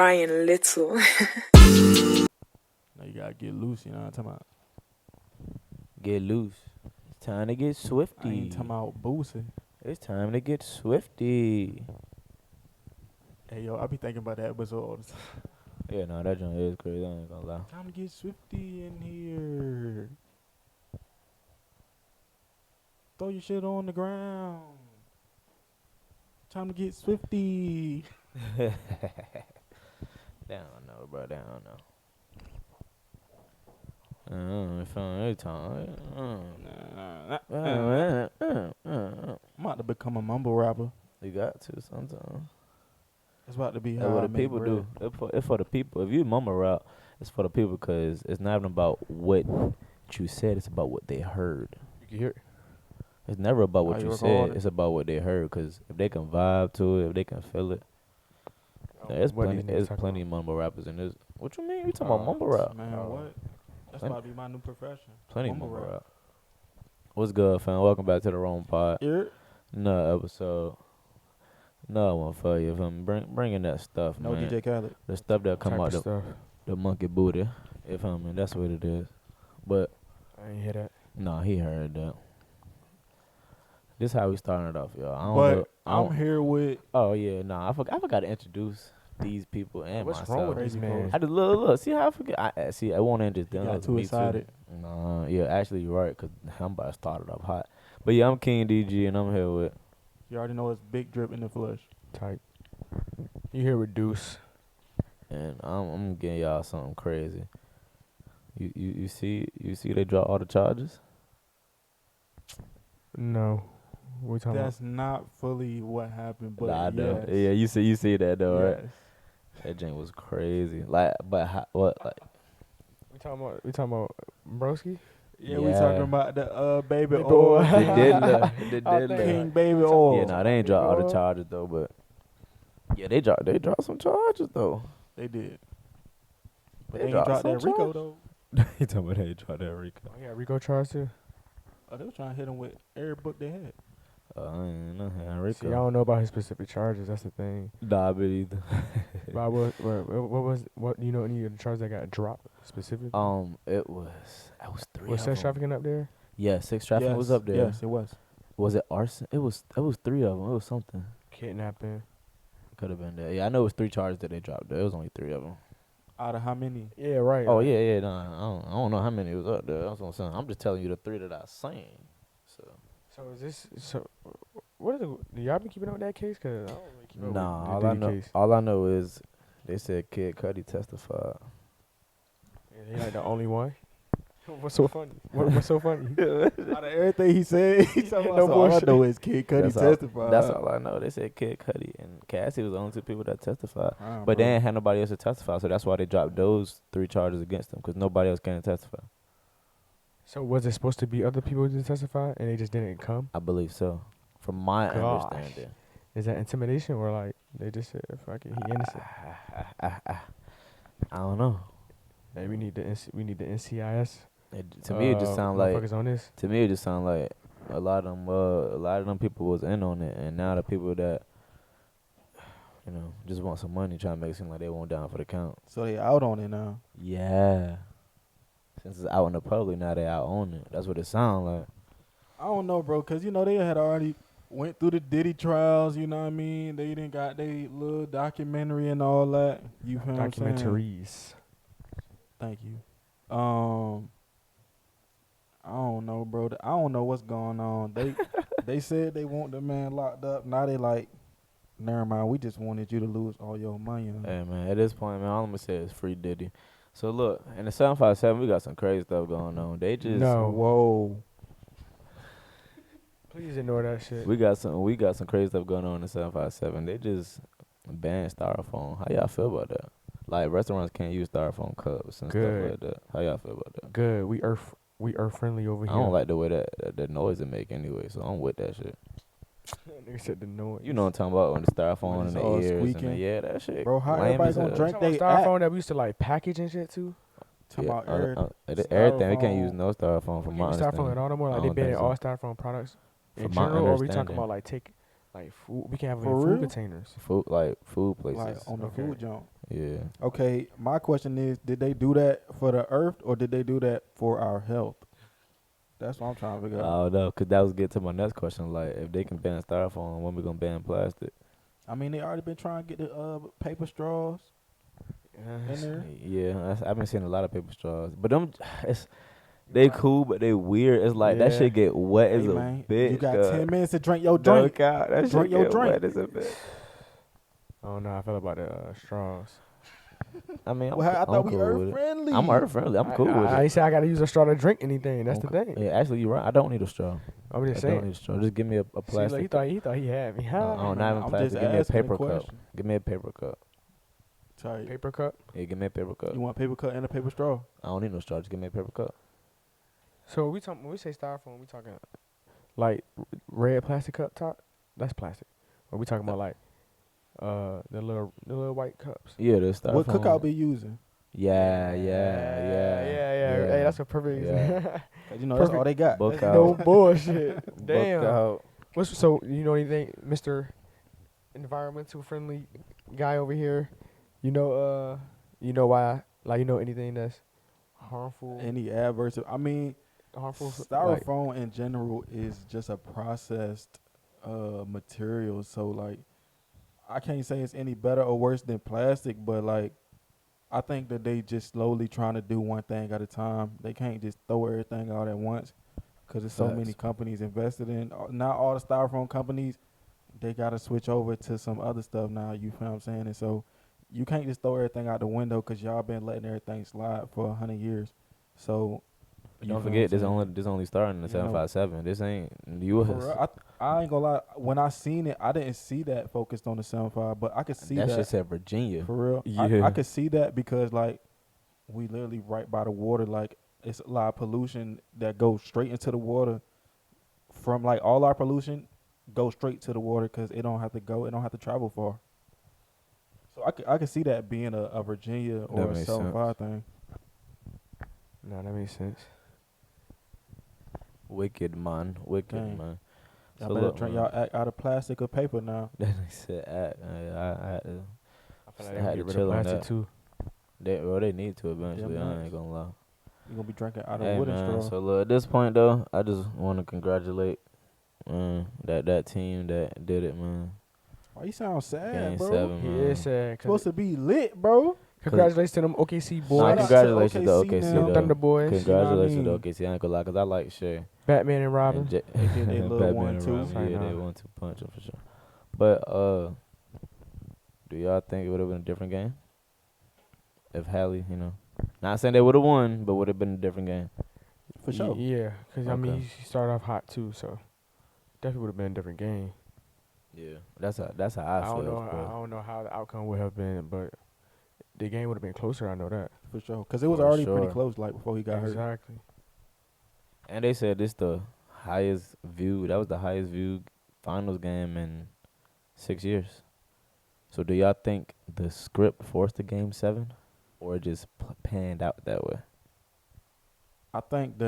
crying little. Now you gotta get loose, you know what I'm talking about? Get loose. It's time to get I swifty. ain't talking about boosting. It's time to get swifty. Hey, yo, I be thinking about that episode all the time. Yeah, no, that joint is crazy. I ain't gonna lie. Time to get swifty in here. Throw your shit on the ground. Time to get swifty. They don't know, bro. They don't know. If every time. I'm about to become a mumble rapper. You got to sometimes. It's about to be That's how what I the make people bread. do. It's for the people. If you mumble rap, it's for the people because it's not even about what you said. It's about what they heard. You can hear it. It's never about what you you record said. it? It's about what they heard. Because if they can vibe to it, if they can feel it, there's plenty of mumble rappers in this. What you mean? You talking about mumble rap? Man, what? That's about to be my new profession. Plenty of Mumble mumble rap. rap. What's good, fam? Welcome back to the Rome Pod. Here? Another episode. Another one for you, fam. Bringing that stuff, No man. DJ Khaled. The stuff that come out the monkey booty. If I mean, that's what it is. But I ain't hear that. no, he heard that. This how we starting it off, y'all. I'm here with. Oh yeah, nah. I forgot to introduce these people and What's myself. wrong with these man? I just look. See how I forget. I won't end this. You got too excited. Nah, yeah, actually you're right, cause I'm about to start it off hot. But yeah, I'm King DG and I'm here with. You already know it's Big Drip in the flesh. Type. You here with Deuce. And I'm getting y'all something crazy. You see they drop all the charges? No. We talking That's not fully what happened, but Nah, I know. yes. Yeah, you see that though, right? Yes. That joint was crazy. Like, but what? Like, We talking about Broski? Yeah, we Yeah. talking about the baby Baby oil. oil. the diddler. King baby oil. Yeah, nah, they ain't dropped all the oil. charges though, but yeah, they dropped some charges though. They did. But They they ain't dropped dropped that some Rico charges. though. You talking about they dropped that Rico? Oh, yeah, Rico charged too. Oh, they were trying to hit him with every book they had. I ain't know Rico. See, I don't know about his specific charges. That's the thing. Nah, but either. But what you know any of the charges that got dropped specifically? It was three. Was of sex them. trafficking up there? Yeah, sex trafficking was up there. Yes, it was. Was it arson? It was three of them. It was something. Kidnapping. Could have been that. Yeah, I know it was 3 charges that they dropped. There was only 3 of them. Out of how many? Yeah, right. Oh yeah. Nah, I don't know how many was up there. That's what I'm saying. I'm just telling you the 3 that I seen. So is this what is it? Do y'all been keeping up with that case? Cause I don't really keep up Nah, with the Diddy case. all I know is they said Kid Cudi testified. Yeah, they like the only one. What's so funny? What's so funny? Out of everything he said, he talking about No so all I bullshit. know is Kid Cudi testified. That's all I know. They said Kid Cudi and Cassie was the only 2 people that testified. Wow, But bro. they ain't had nobody else to testify, so that's why they dropped those 3 charges against them, because nobody else can testify. So was it supposed to be other people to testify and they just didn't come? I believe so. From my Gosh. understanding. Is that intimidation or like they just said fuck it, he innocent? I don't know. Hey, we need the NCIS. To me, it just sound like. motherfuckers on this. To me, it just sound like a lot of them people was in on it, and now the people that, just want some money, trying to make it seem like they won't down for the count. So they out on it now. Yeah. Since it's out in the public, now they out on it. That's what it sound like. I don't know, bro, because, they had already went through the Diddy trials, you know what I mean? They didn't got their little documentary and all that. You feel what I'm saying? Documentaries. Thank you. I don't know, bro. I don't know what's going on. They said they want the man locked up. Now they like, never mind, we just wanted you to lose all your money. Hey, man, at this point, man, all I'm going to say is free Diddy. So, look, in the 757, we got some crazy stuff going on. They just... No. Whoa. Please ignore that shit. We got some crazy stuff going on in the 757. They just banned styrofoam. How y'all feel about that? Like, restaurants can't use styrofoam cups and stuff like that. How y'all feel about that? Good. We earth friendly over here. I don't like the way that noise it make anyway, so I'm with that shit. Nigga said the noise. You know what I'm talking about, when the styrofoam When in it's all the ears. squeaking. Yeah, that shit. Bro, how lame everybody as gonna hell. drink Talking they about styrofoam that we used to like package and shit too. Talking about everything. We can't styrofoam. use no styrofoam from my Styrofoam understanding. at all no more. I Like they don't think banned so. all styrofoam products in From my general, or we talking understanding. about like take like food. We can have For them in food real? containers. Food places. Like on the Okay. food junk. Yeah. Okay, my question is, did they do that for the earth or did they do that for our health? That's what I'm trying to I figure out. don't know, cause that was getting to my next question. Like, if they can ban styrofoam, when we gonna ban plastic? I mean, they already been trying to get the paper straws in there. Yeah, I've been seeing a lot of paper straws, but them, they cool, but they weird. It's like that Yeah. shit get wet Hey as a man, you bitch. got Cause 10 minutes to drink your no drink. cap, that Drink shit your get drink. wet as a bitch. I don't know how I feel about the straws. I mean, Well, I I'm thought we cool earth with it. friendly. I'm earth friendly. I'm cool with I it. ain't say I gotta use a straw to drink anything. That's the thing. Yeah, actually, you're right. I don't need a straw. I'm just I don't saying. need a straw. Just give me a See, plastic. look, he thought he had me. No, Man, not even I'm plastic. just Give me a asking a paper cup. question. Give me a paper cup. Tight. Paper cup. Yeah, give me a paper cup. You want a paper cut and a paper straw? I don't need no straw. Just give me a paper cup. So when we say styrofoam, we talking like red plastic cup top? That's plastic. Or we talking about like the little white cups? Yeah, the styrofoam. What cookout be using? Yeah. Hey, that's a perfect Yeah. example. 'Cause you know that's all they got. Book That's- out. No bullshit. Book Damn. out. So you know anything, Mr. Environmental friendly guy over here? You know why? Like you know anything that's harmful? Any adverse. I mean, Harmful. styrofoam in general is just a processed material. So like, I can't say it's any better or worse than plastic, but like, I think that they just slowly trying to do one thing at a time. They can't just throw everything out at once because there's so many Facts. companies invested in. Not all the styrofoam companies, they got to switch over to some other stuff now. You feel what I'm saying? And so you can't just throw everything out the window because y'all been letting everything slide for 100 years. So But you don't feel forget, what I'm saying? this only starting in the You know, 757. This ain't For U.S. real, I ain't gonna lie. When I seen it, I didn't see that focused on the 75, but I could see That that shit said Virginia. for real. Yeah. I could see that because like we literally right by the water. Like it's a lot of pollution that goes straight into the water. From like all our pollution goes straight to the water because it don't have to travel far. So I could see that being a Virginia or a makes 75 thing. No, that makes sense. Wicked man. Dang. Man. Y'all So better look, drink man. y'all out of plastic or paper now. That nigga said, I had to. I feel I like had they to get rid chill of on plastic that. too. They need to eventually. I man. ain't gonna lie. You gonna be drinking out of Hey wooden man, straw. so look, at this point though, I just want to congratulate that team that did it, man. Why you sound sad, Game bro? 7, He man. is sad. Supposed to be lit, bro. Congratulations to them OKC Nah, boys. Shout out to congratulations to OKC OKC now. Them though. Thunder boys. Congratulations You know what to OKC. I ain't gonna lie, cause I like Shea. Batman and Robin. And They did they little Batman and 1-2. Robin. I Yeah, they know. 1-2 punch 'em for sure. But do y'all think it would have been a different game if Hallie, not saying they would have won, but would have been a different game? For sure. Yeah, because I mean, Okay. he started off hot too, so definitely would have been a different game. Yeah, that's how I I feel. don't know. of course. I don't know how the outcome would have been, but the game would have been closer. I know that. For sure. Because it was For already pretty sure. close, like, before he got hurt. Exactly. And they said this the highest view. That was the highest viewed finals game in 6 years. So do y'all think the script forced the game 7, or it just panned out that way? I think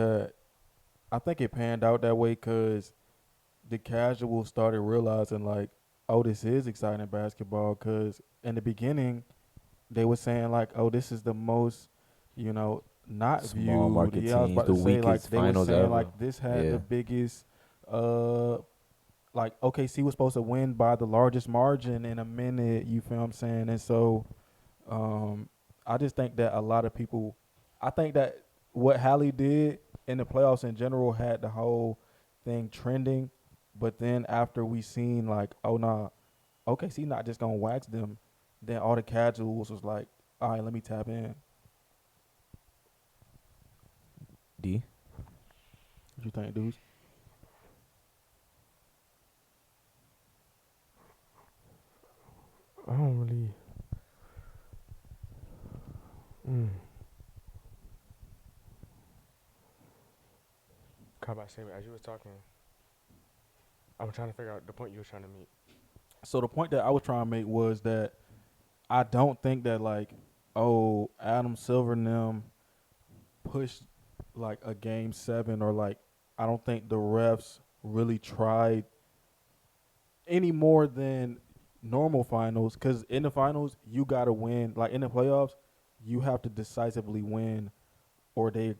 it panned out that way because the casuals started realizing, like, oh, this is exciting basketball. Because in the beginning, they were saying, like, oh, this is the most, not Small viewed. market Yeah, I was teams, about the to say, like, weakest they were finals saying, ever. like, this had Yeah. the biggest, like, OKC was supposed to win by the largest margin in a minute. You feel what I'm saying? And so, I just think that a lot of people, I think that what Hallie did in the playoffs in general had the whole thing trending. But then after we seen, like, oh, nah, OKC not just going to wax them, then all the casuals was like, all right, let me tap in. D. What you think, dudes? I don't really. About saying as you was talking, I was trying to figure out the point you were trying to make. So the point that I was trying to make was that I don't think that, like, oh, Adam Silver and them pushed, like, a game 7, or, like, I don't think the refs really tried any more than normal finals, because in the finals you gotta win. Like in the playoffs, you have to decisively win, or they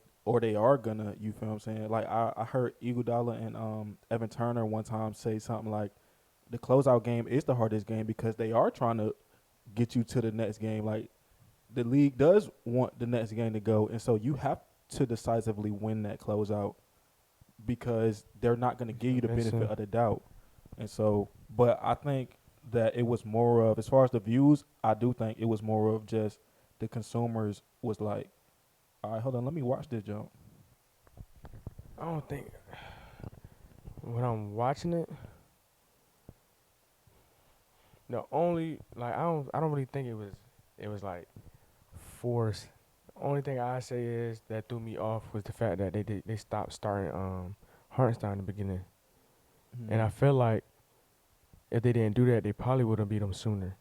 are gonna. You feel what I'm saying? Like I heard Iguodala and Evan Turner one time say something like, the closeout game is the hardest game because they are trying to get you to the next game. Like the league does want the next game to go, and so you have to decisively win that closeout because they're not going to give you the benefit of the doubt. And so, but I think that it was more of, as far as the views, I do think it was more of just the consumers was like, all right, hold on, let me watch this jump. I don't think when I'm watching it, the only like I don't really think it was like forced. Only thing I say is that threw me off was the fact that they stopped starting Hartenstein in the beginning, and I feel like if they didn't do that, they probably would have beat them sooner.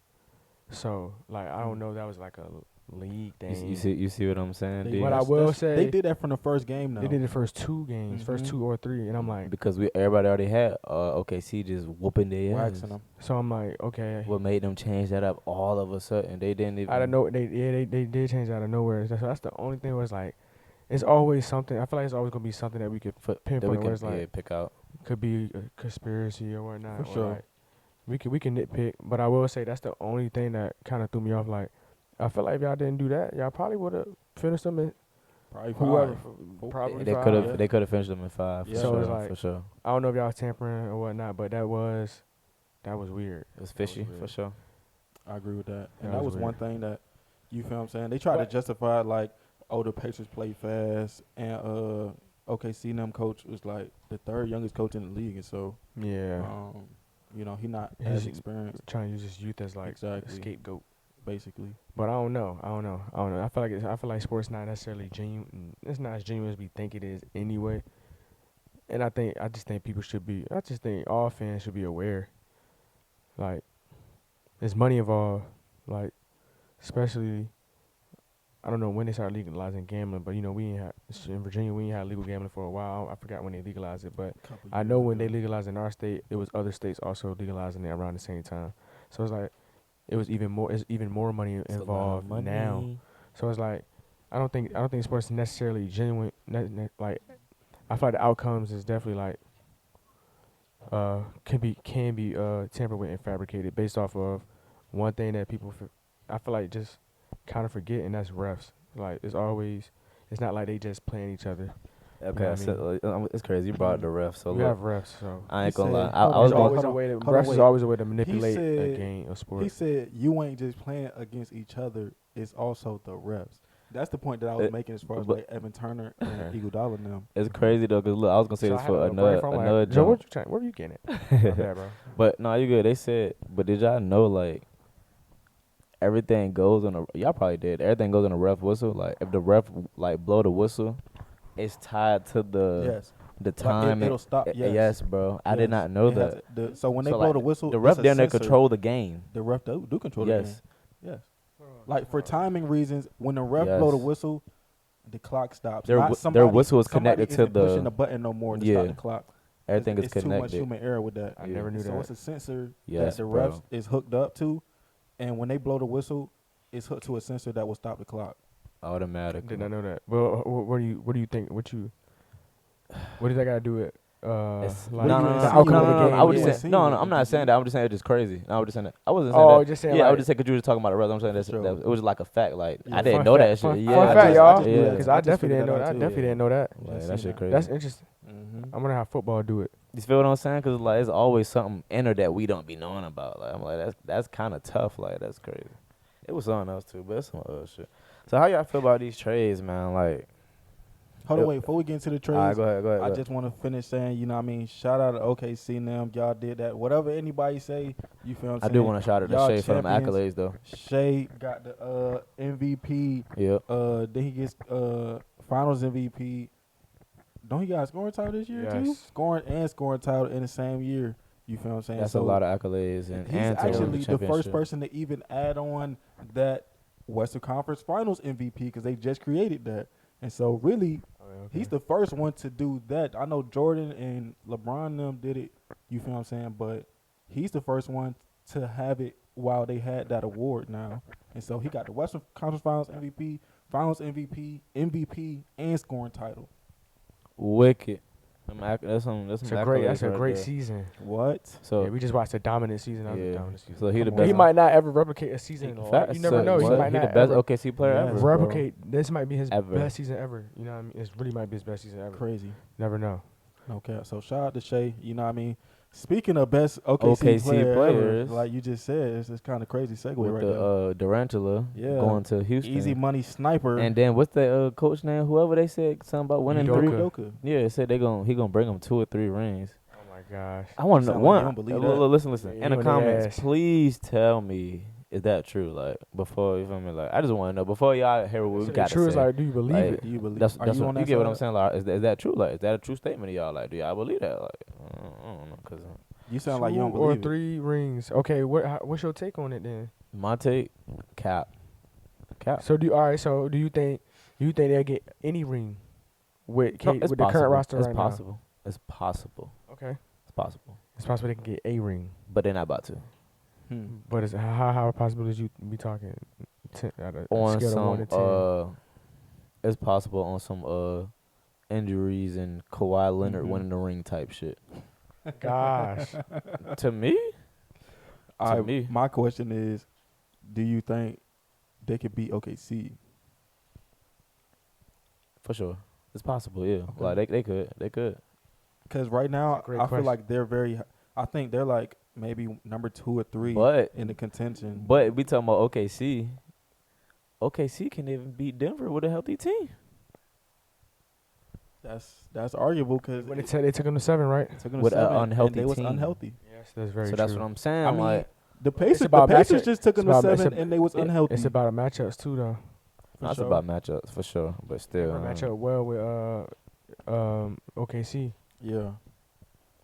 So like I don't know if that was like a league thing. You see what I'm saying? They, But I will say they did that from the first game. Though they did the first 2 games, first 2 or 3, and I'm like, because everybody already had OKC just whooping their ass. waxing them. so I'm like, okay. What made them change that up all of a sudden? They didn't even. I don't know. They did change out of nowhere. So that's the only thing. Was like, it's always something. I feel like it's always gonna be something that we could pinpoint. That we Where it's can like pick out. could be a conspiracy or whatnot. For sure. Like, we can nitpick, but I will say that's the only thing that kind of threw me off. Like, I feel like if y'all didn't do that, y'all probably would have finished them in Probably whoever. five. Probably They five. could have. They could have finished them in 5. Yeah. For So sure. it's like- For sure. I don't know if y'all was tampering or whatnot, but that was weird. It was fishy. weird. For sure. I agree with that. And That that was was one weird. thing that, you feel what I'm saying? They tried to But- justify it like, oh, the Pacers play fast, and OKC them coach was like the 3rd youngest coach in the league, and so Yeah. you know, he not His- as experienced, Trying to use his youth as like Exactly. a scapegoat. basically. But I don't know. I feel like sports not necessarily genuine. It's not as genuine as we think it is anyway. And I just think people should be. I just think all fans should be aware. Like, there's money involved. Like, especially, I don't know when they started legalizing gambling, but you know we ain't had in Virginia. We ain't had legal gambling for a while. I forgot when they legalized it, but I know when they legalized in our state, it was other states also legalizing it around the same time. So it's like it was even more. It's even more money It's a lot of involved money. now. So it's like I don't think sports is necessarily genuine. Like I feel like the outcomes is definitely like can be tampered with and fabricated based off of one thing that people I feel like just kind of forget, and that's refs. Like it's not like they just playing each other. Okay, what I so it's crazy. You brought the ref, so We look, have refs, so I ain't He gonna lie. said- I hold was on, gonna. hold on, refs is wait. always a way to manipulate a said- game, a sport. He said you ain't just playing against each other; it's also the refs. That's the point that I was making as far as but- like Evan Turner and Okay. Iguodala and them. It's crazy though, cause look, I was gonna say So this I for had a brain from, another Joe, jump. where you getting it? My bad, bro. But no, you good. They said, but did y'all know like everything goes on a? Y'all probably did. Everything goes on a ref whistle. Like if the ref like blow the whistle, it's tied to the Yes, the Like, time. it'll stop. Yes, Yes, bro. I did Yes. not know It has that. so when they So, blow like, the whistle, The ref it's a down there sensor. control the game. The ref do control the Yes. game. Yes. Like for timing reasons, when the ref blow the Yes. whistle, the clock stops. Their Not whi- somebody, their whistle is somebody connected to isn't pushing the. the button no more to Yeah. stop the clock. Everything is it's too much connected. human error with that. I Yeah. never knew So that. it's a sensor Yes, that the bro. refs is hooked up to, and when they blow the whistle, it's hooked to a sensor that will stop the clock. Automatic. Did not know that. Well, what do you think? What do you think I gotta do it? It's- Like no, no, you no, insinuating? no, no, no, game, I was you just saying, no, insinuating. I'm not saying that. I'm just saying it's just crazy. No, I was just saying that. I wasn't saying Oh, that. just saying Yeah, I like- was just saying because you were talking about the ref. I'm saying Sure. that it was like a fact. Like Yeah. I didn't Fun know fact, that fun- shit. fun Yeah, fact, y'all. just- Yeah, Because I I just definitely figured didn't know that that. I out, too, definitely yeah. didn't know that. Like, Just that seen shit that. crazy. That's interesting. Mm-hmm. I wonder how football do it. You feel what I'm saying? Because like it's always something in her that we don't be knowing about. Like I'm like that's kind of tough. Like that's crazy. It was something else too, but it's some other shit. So how y'all feel about these trades, man? Like, Hold on, Yep. wait. Before we get into the trades, all right, go ahead. I just want to finish saying, you know what I mean? Shout out to OKC and them. Y'all did that. Whatever anybody say, you feel what I'm I saying? do want to shout out to Y'all Shay for them champions. accolades though. Shay got the MVP. Yep. Then he gets Finals MVP. Don't he got a scoring title this year too? Yes. Scoring title in the same year. You feel what I'm saying? That's So a lot of accolades and he's and to win actually the the first championship. person to even add on that Western Conference Finals MVP because they just created that. And so really, he's the first one to do that. I know Jordan and LeBron them did it. You feel what I'm saying? But he's the first one to have it while they had that award now. And so he got the Western Conference Finals MVP, MVP, and scoring title. Wicked. That's some That's a accolades great there. season. What? So Yeah, we just watched a dominant season. That was a yeah. dominant season. So he the Come best. He on. might not ever replicate a season in the life. Facts. You never So know. He what? might He not the best ever OKC player Yes, ever. bro. replicate. This might be his Ever. best season ever. You know what I mean? It really might be his best season ever. Crazy. Never know. Okay, so shout out to Shea. You know what I mean? Speaking of best OKC, OKC player players. ever, like you just said, it's kind of crazy segue With right the there. Durantula Yeah. going to Houston. Easy money sniper. And then what's the coach name? Whoever they said something about winning Udoka. 3. Udoka. Yeah, they said he gonna bring them 2 or 3 rings. Oh my gosh. I want to know sound like you one. don't believe Listen. Yeah, In the you on their comments, ass. please tell me, is that true? Like before, you feel me? Like I just want to know before y'all hear what we got to True is say. like, do you believe Like, it? Do you believe? That's Are that's you what on you that get what I'm side? saying. Like, is that true? Like, is that a true statement of y'all? Like, do y'all believe that? Like, I don't know, cause You sound like you don't 2 or believe it. 3 rings. Okay, what's your take on it then? my take, cap. So do you think they'll get any ring with No, with the current roster it's right possible. It's possible. now? Okay, It's possible. it's possible they can get a ring, But they're not about to. but it's how possible is you be talking? At a On scale of 1 to some 10. it's possible on some injuries and Kawhi Leonard Mhm. winning the ring type shit. Gosh, To me, All right, me. my question is, do you think they could beat OKC? for sure, it's possible. Yeah, Okay. like they could. Because right now, That's a great I feel question. like they're very. I think they're like maybe number 2 or 3 But in the contention. but we talking about OKC. OKC can even beat Denver with a healthy team. That's arguable because when they took them to 7, right? With a unhealthy and they was team. unhealthy. Yes, that's very So true. that's what I'm saying. I mean, like, the Pacers, about the Pacers matchup- just took it's them to about- it's 7 and they was unhealthy. It's about matchups too, though. for that's sure. about matchups for sure. But still, Denver match up well with OKC. Yeah.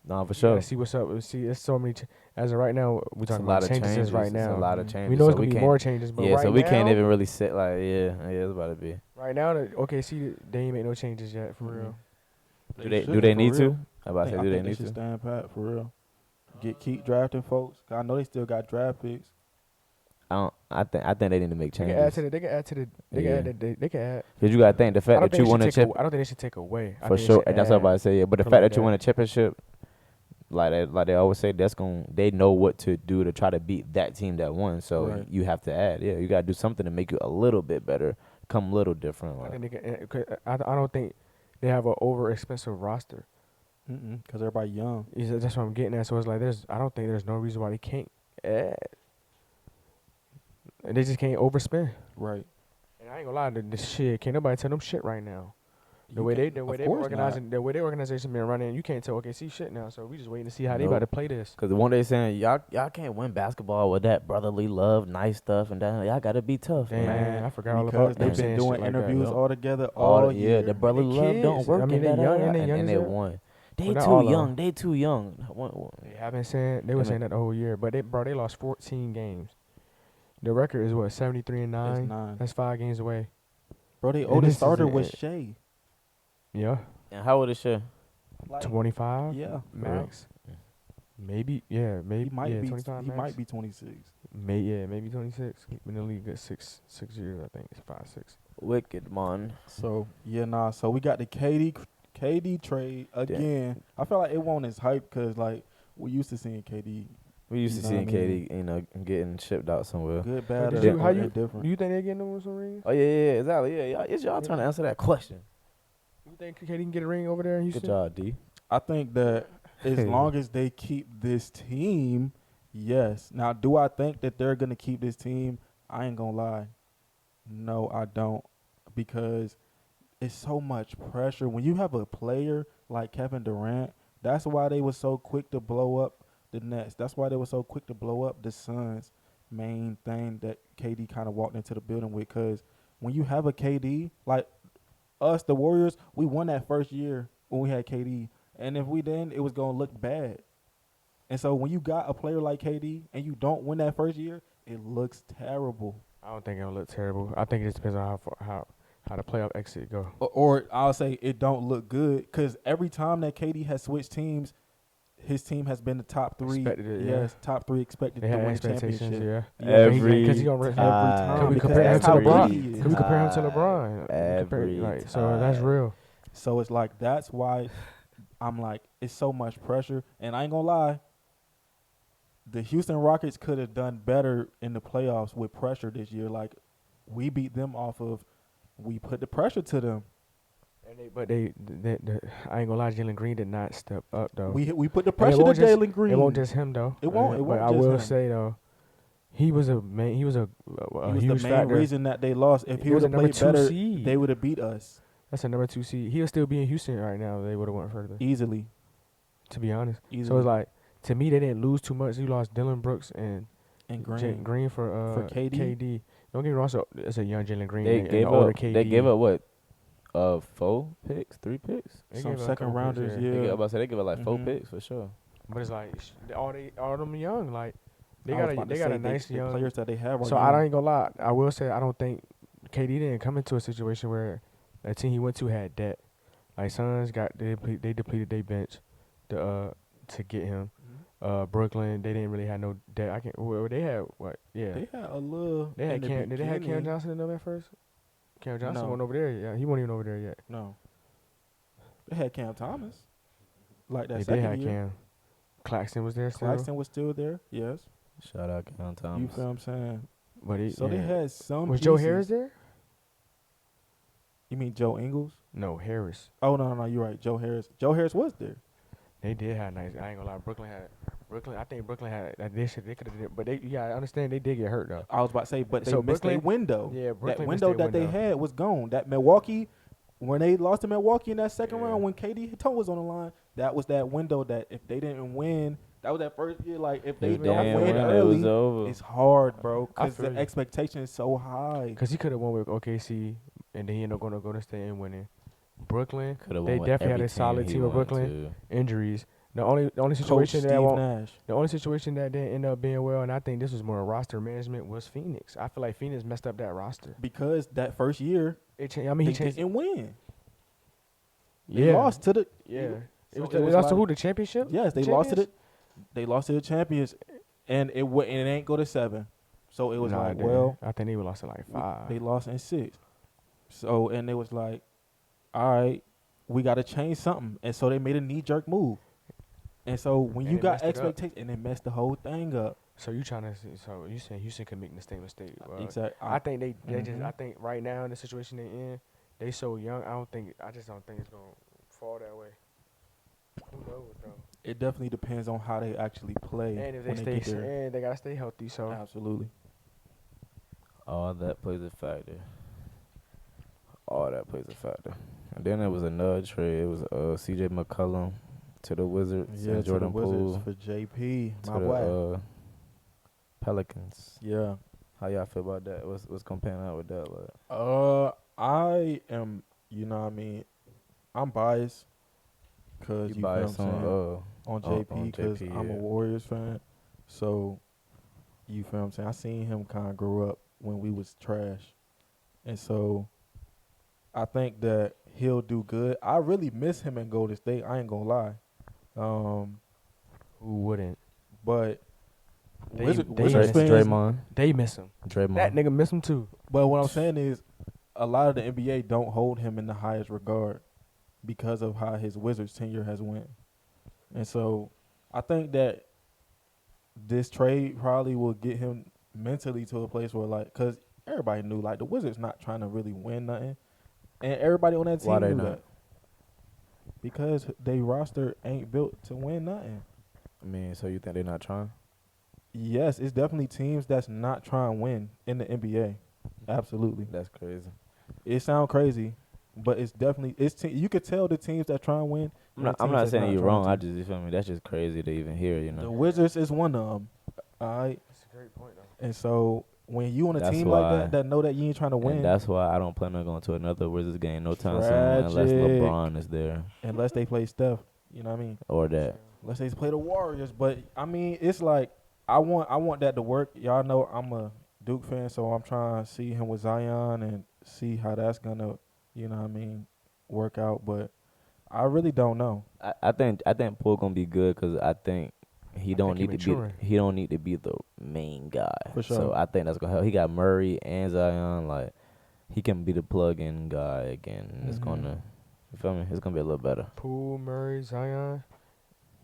nah, for You sure. gotta see what's up. See, it's so many. As of right now, we're It's a talking lot about of changes changes. right It's now. a lot of Mhm. changes. We know so it's gonna be can't- more changes, but Yeah, right so we now, can't even really sit like it's about to be. Right now, the OKC they ain't make no changes yet, for Mhm. real. Do they shouldn't, need for to? real. I'm about to say, do they think need should to? stand pat for real. Keep drafting folks. 'Cause I know they still got draft picks. I think they need to make They can add changes. to the. They can add to the. They Yeah. can add. They can add. Cause you gotta think the I fact don't that you think won they a should take. chip I don't think they should take away. I for think they sure. should And that's what I'm add. about to say. Yeah, but the Something fact like that you win a championship, like they always say, they know what to do to try to beat that team that won. So Right. you have to add. Yeah, you gotta do something to make you a little bit better, come a little different. I Like, think they can. 'Cause I don't think they have an over expensive roster. Because everybody young. That's what I'm getting at. So it's like I don't think there's no reason why they can't add. And they just can't overspend. Right. And I ain't gonna lie, the shit can't nobody tell them shit right now. The way they Of course organizing, the way their organization been running, you can't tell OKC shit now. So we just waiting to see how they Nope. about to play this. cause the one day saying y'all can't win basketball with that brotherly love, nice stuff, and that y'all gotta be tough. Damn, Man. I forgot all Because about they've them been saying doing shit like that. interviews Yup. all together All all the- year. yeah, the brotherly They love don't kids. work. I mean, and they da, young da, and da, they young and as they hell. won. They Well, not too all of young. them. They too young. They haven't saying they were And saying that the whole year, but they lost 14 games. The record is what 73-9. It's 9. That's 5 games away. Bro, the And oldest this is starter it. was Shea. Yeah, And how old is she? 25 Yeah. max. Maybe yeah, maybe He might yeah, be 25 he max. might be 26. Maybe 26. Been in the league at 6 years, I think. It's 5, 6. Wicked man. So, so we got the KD trade again. I feel like it won't as hype cuz like we used to seeing KD We used to You know seeing what I mean? KD, getting shipped out somewhere. good, bad, did or you- how you- indifferent. Do you think they getting them some rings? Oh yeah, exactly. Yeah, it's y'all trying to answer that question. You think KD can get a ring over there in Houston? Good job, D. I think that as long as they keep this team, yes. Now, do I think that they're going to keep this team? I ain't going to lie. No, I don't. Because it's so much pressure. When you have a player like Kevin Durant, that's why they were so quick to blow up the Nets. That's why they were so quick to blow up the Suns. Main thing that KD kind of walked into the building with. Because when you have a KD, like us, the Warriors, we won that first year when we had KD. And if we didn't, it was going to look bad. And so when you got a player like KD and you don't win that first year, it looks terrible. I don't think it'll look terrible. I think it just depends on how the playoff exit go. Or I'll say it don't look good because every time that KD has switched teams, his team has been the top 3. Expected it, Yes, top 3 expected They to had win expectations, championship. yeah. Yeah, Every Because he gonna every time. Could we Because compare him that's to how LeBron? good he is. Could we compare him to LeBron? Every So that's time. real. So it's like that's why I'm like it's so much pressure, and I ain't gonna lie. The Houston Rockets could have done better in the playoffs with pressure this year. Like we beat them off of, we put the pressure to them. But I ain't gonna lie, Jalen Green did not step up though. We put the And pressure to won't just- Jalen Green. It won't just him though. It won't. It But won't I just will him. say though, he was a man. He was a He was huge the main factor. reason that they lost. If he He was would a have number played 2 better, seed. they would have beat us That's a number 2 seed. He'll still be in Houston right now. They would have went further. easily. To be honest. So Easily. it's like to me they didn't lose too much. You lost Dylan Brooks and And Green for KD? KD. Don't get me wrong. So it's a young Jalen Green. They and gave an older up. KD. They gave up what? 4 picks, 3 picks. They some gave up a second couple picks, rounders. They Yeah. give, about to say they give up like 4 Mhm. picks for sure. But it's like all them young. Like they I was got about to they got say a nice the young. players that they have. Are So young. I ain't gonna lie. I will say I don't think KD didn't come into a situation where the team he went to had debt. Like Suns they depleted their bench to get him. Brooklyn they didn't really have no debt. I can't. Well, they had what? Yeah. They had a little. They had in the Cam. Did they have Cam beginning. Johnson in them at first? Cam Johnson No. wasn't over there. Yeah, he wasn't even over there yet. No. They had Cam Thomas. Like that They did second have year. Cam. Claxton was there still. Claxton was still there. Yes. Shout out Cam You Thomas. feel what I'm saying? But So they had some. Was Joe pieces. Harris there? You mean Joe Ingles? No, Harris. Oh no, you're right. Joe Harris. Joe Harris was there. They did have nice. I ain't gonna lie. I think Brooklyn had. They could have. But they. Yeah, I understand they did get hurt though. I was about to say, but they So missed their Brooklyn- window. Yeah, Brooklyn that missed window their that they window. had was gone. That Milwaukee, when they lost to Milwaukee in that second Yeah. round, when KD toe was on the line, that was that window that if they didn't win, that was that first year. Like if they If don't didn't win win, it was early, over. it's hard, bro, because feel the you. expectation is so high. Cause he could have won with OKC, and then he ended up going to Golden State and winning. Brooklyn, Coulda they won with definitely had every a solid he team of wanted Brooklyn. to. Injuries. The only Coach situation Steve that won't. Nash. The only situation that didn't end up being well, and I think this was more roster management, was Phoenix. I feel like Phoenix messed up that roster. Because that first year, It changed. I mean, they he changed. didn't win. They Yeah, lost to the. yeah. So They lost to who? The championship? Yes, they lost to Champions? the. They lost to the champions, and it ain't go to 7. So it was Nah, like, they- well, I think they lost to like 5. they lost in 6. So and it was like, all right, we got to change something, and so they made a knee-jerk move. And so when And you it got messed it up. expectations, and it messed the whole thing up. So you trying to? So you saying Houston could make the same mistake? Exactly. I think they just. Mhm. I think right now in the situation they in, they so young. I just don't think it's gonna fall that way. Who knows though? It definitely depends on how they actually play. And if when they get stay, there. and they gotta stay healthy. So Absolutely. All that plays a factor. All that plays a factor. And then there was another trade. It was C.J. McCollum to the Wizards Yeah, and to the Jordan Wizards Poole for JP, to my the boy. Pelicans. Yeah. How y'all feel about that? What's gonna pan out with that? Like? I am. You know what I mean? I'm biased because you biased feel what I'm saying? On on JP because JP, I'm a yeah. Warriors fan. So you feel what I'm saying? I seen him kind of grow up when we was trash, and so I think that he'll do good. I really miss him in Golden State. I ain't gonna lie. who wouldn't? But They Wizards miss fans. Draymond. They miss him. Draymond. That nigga miss him too. But what I'm saying is, a lot of the NBA don't hold him in the highest regard because of how his Wizards tenure has went. And so I think that this trade probably will get him mentally to a place where, like, because everybody knew, like, the Wizards not trying to really win nothing. And everybody on that team Why they knew not? that. Because they roster ain't built to win nothing. I mean, so you think they're not trying? Yes, it's definitely teams that's not trying to win in the NBA. Absolutely. That's crazy. It sounds crazy, but it's definitely you could tell the teams that try and win. I'm and the not teams that's saying you're trying wrong. to. I just, you feel me? That's just crazy to even hear, you The know. Wizards is one of them. All right, That's a great point though. and so when you on a That's team why- like that know that you ain't trying to And win that's why I don't plan on going to another Wizards game no time soon unless Tragic. LeBron is there unless they play Steph. You know what I mean? or that. Unless they play the Warriors. But I mean, it's like I want that to work. Y'all know I'm a Duke fan, so I'm trying to see him with Zion and see how that's gonna, you know what I mean, work out. But I really don't know. I think Poole gonna be good because I think he don't think he need to be maturing. he don't need to be the main guy. For So sure. I think that's gonna help. He got Murray and Zion. Like he can be the plug-in guy again. And It's Mhm. gonna, you feel me? It's gonna be a little better. Poole, Murray, Zion.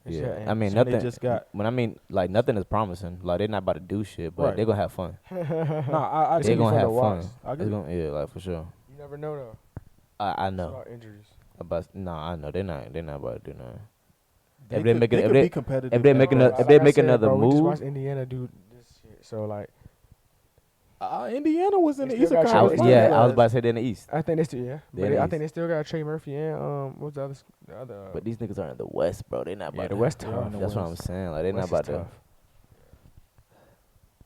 Yeah, and I mean And they nothing. just got When I mean like nothing is promising. Like they're not about to do shit, but Right. they're gonna have fun. nah. I It's They're agree. gonna be gonna fun to have watch. fun. I It's agree. gonna, yeah, like for sure. You never know though. I It's know. about injuries. But no, I know they're not about to do nothing. They If they could, making they if could they be competitive. if they in the making playoffs. if they I make said, another bro, we just move, watched Indiana do this shit. So like, Indiana was in They the still Eastern got Conference. Trey- yeah, I was Finals. about to say they're in the East, I think they still They but in the I think they East. still got Trey Murphy and what's the other the other. but these niggas are in the West, bro. They not about yeah, the to. West They are tough. in the That's what I'm West. saying. Like they not West is about to. tough.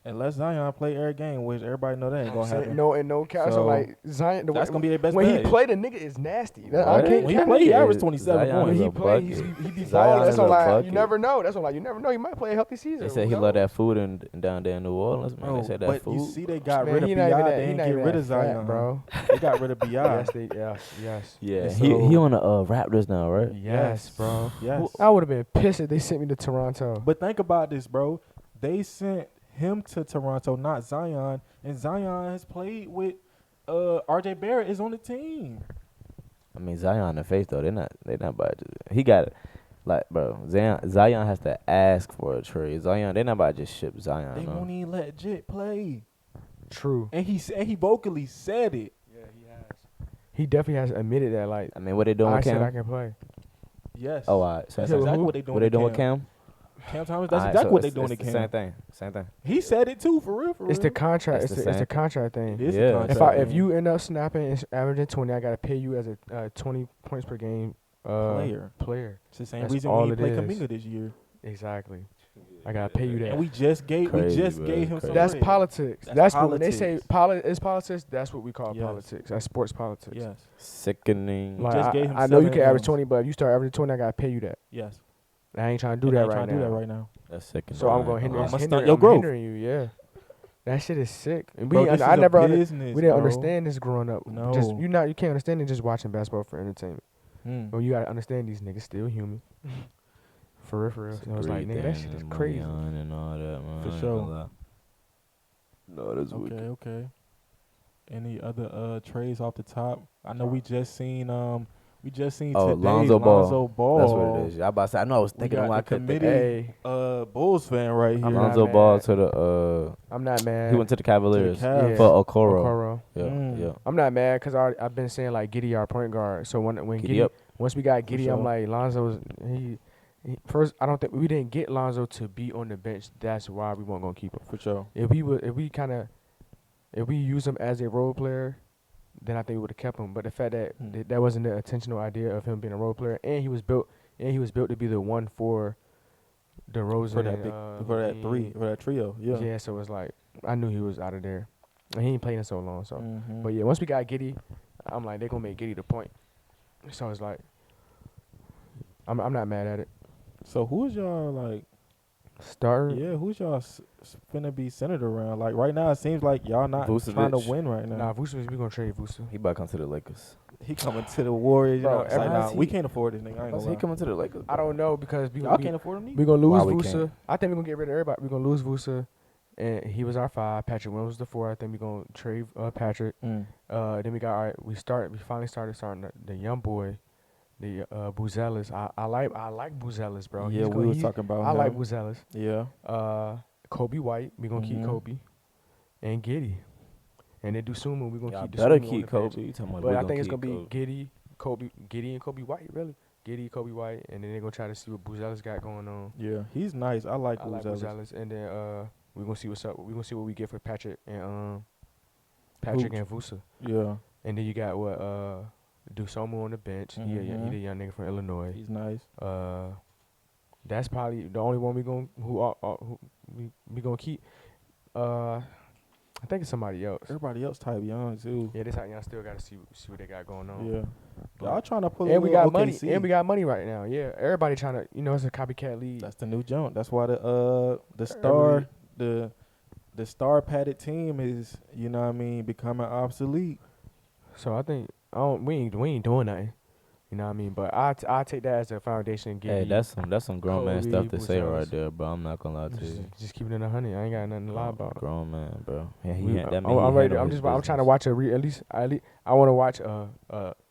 Unless Zion play every game, which everybody know that ain't gonna happen. No cap. So So, like Zion, That's gonna be their best when bet. he play, the nigga is nasty. I What? can't When he cap. play, he Yeah, averaged 27 Zion When is points. he a play, bucket. he be Zion balling. That's is all a like you bucket. never know. That's all like you never know. He might play a healthy season. They said he Who love knows? that food in down there in New Orleans, man. Bro, They said that but food. you see, they got Man, rid of he Bi. not even They that- he didn't not get even rid that of Zion, fat, bro. They got rid of Bi. Yes. Yeah, And he so- on the Raptors now, right? Yes, bro. Yes. I would have been pissed if they sent me to Toronto. But think about this, bro. They sent him to Toronto, not Zion, and Zion has played with RJ Barrett is on the team. I mean Zion in the face though. They not about to. He got it. Like bro, Zion has to ask for a trade. Zion, they not about to just ship Zion. They No. won't even let Jit play, True. and he vocally said it. Yeah, he has. He definitely has admitted that. Like I mean, what they doing I with said, Cam? I can play. Yes. Oh, all right. So That's Yeah, exactly who? what they doing. what they to doing with Cam? Cam Thomas. That's Alright, exactly so what they it's- doing to it's Cam. the same thing. He said it too, for real. It's the contract. It's It's the the same. contract thing. It is Yeah. the contract. If you end up snapping and averaging 20, I gotta pay you as a 20 points per game player. It's the same That's reason all we it play is. Kaminga this year, Exactly. I gotta pay you that. and we just gave Crazy, gave bro, him crazy. some. That's bread. politics. That's That's what when they say politics. it's politics. That's what we call Yes. politics. That's sports politics. Yes. Sickening. Like, just gave him I know you 7 can average M's. 20, but if you start averaging 20, I gotta pay you that. Yes. I ain't trying to do And I that ain't right trying to now. do that right now. That's sickening. So I'm going to I'ma hinder, stunt your growth. hindering you. Yeah, that shit is sick. And Bro, we, this I is a never, business, we didn't bro. understand this growing up. No. Just you can't understand it just watching basketball for entertainment. Mm. But you gotta understand these niggas still human. For real. So I was like, nigga, that shit is crazy. And all that, man. For I ain't sure. gonna lie. No, that's Okay, wicked. okay. Any other trades off the top? I know we just seen today's Lonzo Ball. That's what it Ball. is. I about to say, I know I was We thinking got why I the couldn't think. committee. Hey, Bulls fan right here. I'm Lonzo not Ball mad. to the I'm not mad. he went to the Cavaliers Cavs. for Okoro. Okoro. Yeah, Mm. yeah. I'm not mad because I've been saying like Giddy our point guard. So when Giddy Giddy up. once we got Giddy, I'm sure. like Lonzo's he first. I don't think we didn't get Lonzo to be on the bench. That's why we weren't gonna keep him. For sure. If we use him as a role player, then I think we would have kept him. But the fact that that wasn't the intentional idea of him being a role player, and he was built to be the one for DeRozan For that and, big, for that Levine. for that trio. Yeah. Yeah, so it's like I knew he was out of there, and he ain't played in so long. So, Mhm. but yeah, once we got Giddy, I'm like they're gonna make Giddy the point. So it's like I'm not mad at it. So who's y'all like? Starter. Yeah, who's y'all finna be centered around? Like right now, it seems like y'all not trying to Vucevic. win right now. Nah, Vucevic, we gonna trade Vucevic. He about to come to the Lakers. He coming to the Warriors. Bro, You know, it's like, every- nah, we can't afford this nigga. I ain't He gonna lie. coming to the Lakers. I don't know because Y'all can't afford him. we gonna lose Why we Vucevic. can't? I think we're gonna get rid of everybody. We're gonna lose Vucevic, and he was our 5. Patrick Williams was the 4. I think we're gonna trade Patrick. Mm. Then we got we finally started the young boy, the Buzelis. I like Buzelis, bro. Yeah, we was talking about I him. like Buzelis. Yeah. Kobe White, we gonna keep Mhm. Kobe, and Giddy, and then Dusumu, we gonna Y'all keep. better Dosunmu on keep the bench. Kobe. You talking about But we I think it's keep gonna be Kobe. Giddy and Kobe White, really. Giddy, Kobe White, and then they're gonna try to see what Buzelis got going on. Yeah, he's nice. I like I like Buzelis. Buzelis, and then we're gonna see what's up. We're gonna see what we get for Patrick and Vusa. Yeah, And then you got Dusomu on the bench. He a Mhm. young nigga from Illinois. he's nice. That's probably the only one who we gonna keep. I think it's somebody else. Everybody else type young too. Yeah, this how y'all still gotta see what they got going on. Yeah, But- y'all trying to pull. And a we little got money. OKC. And we got money right now. Yeah, everybody trying to. It's a copycat league. That's the new jump. That's why the star the star padded team is, you know what I mean, becoming obsolete. So I think we ain't doing nothing. You know what I mean? But I take that as a foundation and give Hey, you that's some grown man stuff to Kobe, say right Buzelis. there, bro. I'm not gonna lie to you. Just keep it in 100. I ain't got nothing to lie about. Grown man, bro. Yeah, I'm, that mean he I'm ready. handle I'm his just. I'm trying to business. watch at least I want to watch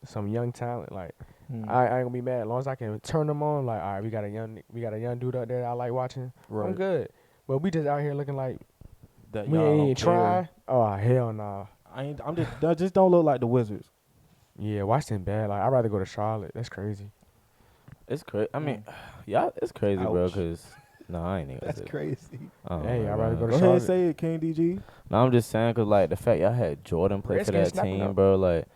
some young talent. Like Hmm. I ain't gonna be mad as long as I can turn them on. Like all right, we got a young dude out there that I like watching. Right. I'm good. But we just out here looking like That we y'all ain't don't even care. try. Oh hell nah. I'm just that just don't look like the Wizards. Yeah, Washington bad. Like I'd rather go to Charlotte. That's crazy. It's crazy. I mean, yeah, it's crazy, bro. Ouch. Cause no, I ain't even. That's crazy. Hey, I'd rather go to Go ahead Charlotte. and say it, King DG. No, I'm just saying, cause like the fact y'all had Jordan play for Redskins that snapping team, up. bro. Like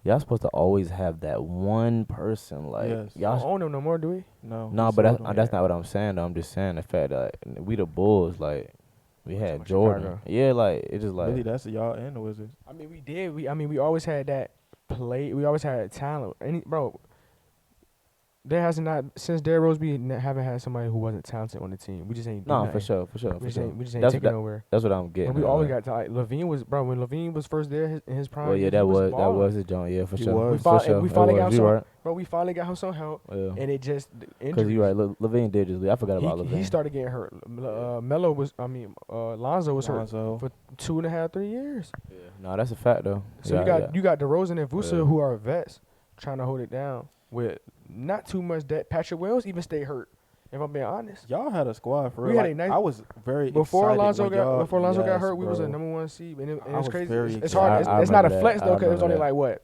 y'all supposed to always have that one person. Like Yes. We don't y'all. own them no more, do we? No. No, we but sold them. that's not what I'm saying. Though. I'm just saying the fact that like, we the Bulls, like we Oh, talking had about Jordan. Chicago. Yeah, like it just like Really, that's y'all and the Wizards. I mean, we did. We always had that play. We always had talent. Bro, there has not since Derrick Rose. We haven't had somebody who wasn't talented on the team. We just ain't. Do no, nothing. for sure. We just ain't That's taking that, nowhere. that's what I'm getting. But we at, always like. got to, like Levine was when Levine was first there in his prime. Well, yeah, he that was balling. his joint. Yeah, for He sure. was. For And sure. we It finally was. got You some. right. Bro, we finally got him some help, Yeah. and it just Cause injuries. you right. Levine did just leave. I forgot about Levine. He started getting hurt. Melo was. Lonzo was Lonzo. hurt for 2.5, 3 years. Yeah. No, that's a fact though. So yeah, you got DeRozan and Vucevic Yeah. who are vets trying to hold it down with not too much debt. Patrick Wills even stayed hurt. If I'm being honest, Y'all had a squad for We real. had a Like, nice- I was very before excited Alonzo when got y'all, got hurt, yes, we was a bro. number 1 seed, and I it's was crazy. very It's excited. hard. I It's not a remember flex that. though, I because it was only remember like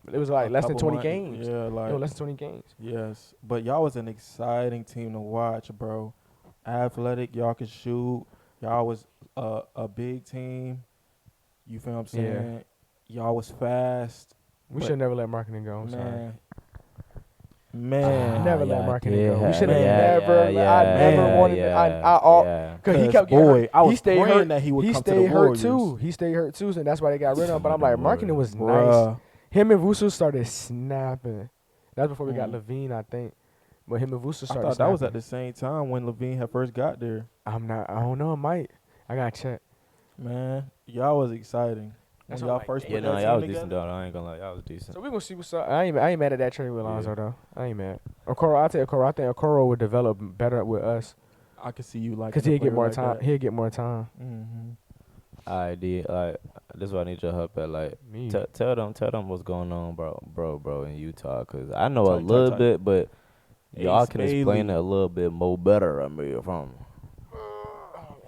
what? It was like A less than couple 20 months- games. Yeah, like Less than 20 games. yes, but y'all was an exciting team to watch, bro. Athletic, y'all could shoot. Y'all was a big team. You feel what I'm Yeah. saying? Y'all was fast. We But should never let marketing go. I'm sorry. Man, Never let marketing go. We should have Man. never. I never wanted. Cause he kept getting boy, hurt. I was He stayed praying hurt. that he would He come to the stayed hurt Warriors. too. He stayed hurt too, and that's why they got rid of him. But I'm like, marketing was nice. Bruh. Him and Vucevic started snapping. That's before we got Mm. Levine, I think. But him and Vucevic I started. thought that was at snapping. the same time when Levine had first got there. I don't know. It might. I gotta check. Man, y'all was exciting. That's When what y'all I'm first like, Yeah, put no, that y'all team was decent together. though. I ain't gonna lie, y'all was decent. So we gonna see what's up. I ain't mad at that trade with Lonzo Yeah. though. I ain't mad. Okoro, I think Okoro would develop better with us I could see you like because he'll get more time. He'll get more time. Mm-hmm. I did like this. Is what I need your help at. Like, Me. tell them what's going on, bro, in Utah. Cause I know a Talk, little talk. bit, but y'all Ace can explain Bailey. it a little bit more better. I mean, from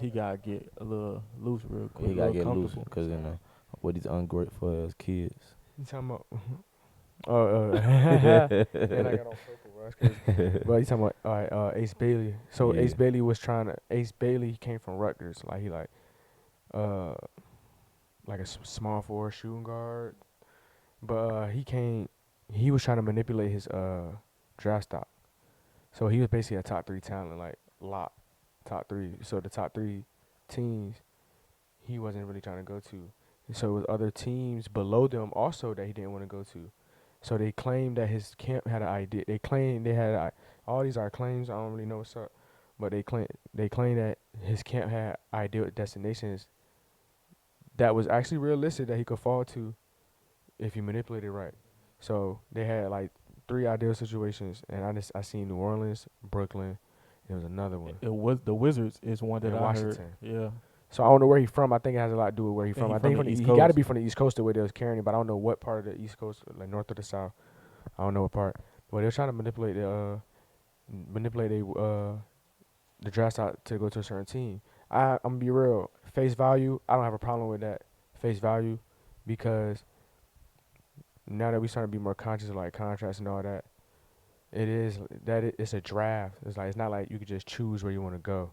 He gotta get a little loose real quick. he gotta real get loose, comfortable. cause you know what these ungrateful ass kids. You talking about? Yeah, I got on purple, bro. That's crazy. But you talking about Ace Bailey? So Yeah. Ace Bailey was trying to. Ace Bailey came from Rutgers. Like he like a small forward shooting guard. But he was trying to manipulate his draft stock. So he was basically a top 3 talent, like top 3. So the top 3 teams, he wasn't really trying to go to. So it was other teams below them also that he didn't want to go to. So they claimed that his camp had an idea. They claimed they had all these are claims. I don't really know what's up, but they claim that his camp had ideal destinations that was actually realistic that he could fall to if he manipulated right. So they had like 3 ideal situations, and I seen New Orleans, Brooklyn, and there was another one. It was the Wizards is one that And I Washington. heard. Yeah. So I don't know where he's from. I think it has a lot to do with where he's Think from. he I think from the East he got to Coast? be from the East Coast the way they was carrying it, but I don't know what part of the East Coast, like north or the south. I don't know what part. But they're trying to manipulate the draft out to go to a certain team. I'm gonna be real. Face value, I don't have a problem with that. Face value, because now that we starting to be more conscious of like contracts and all that, it's a draft. It's like it's not like you could just choose where you want to go.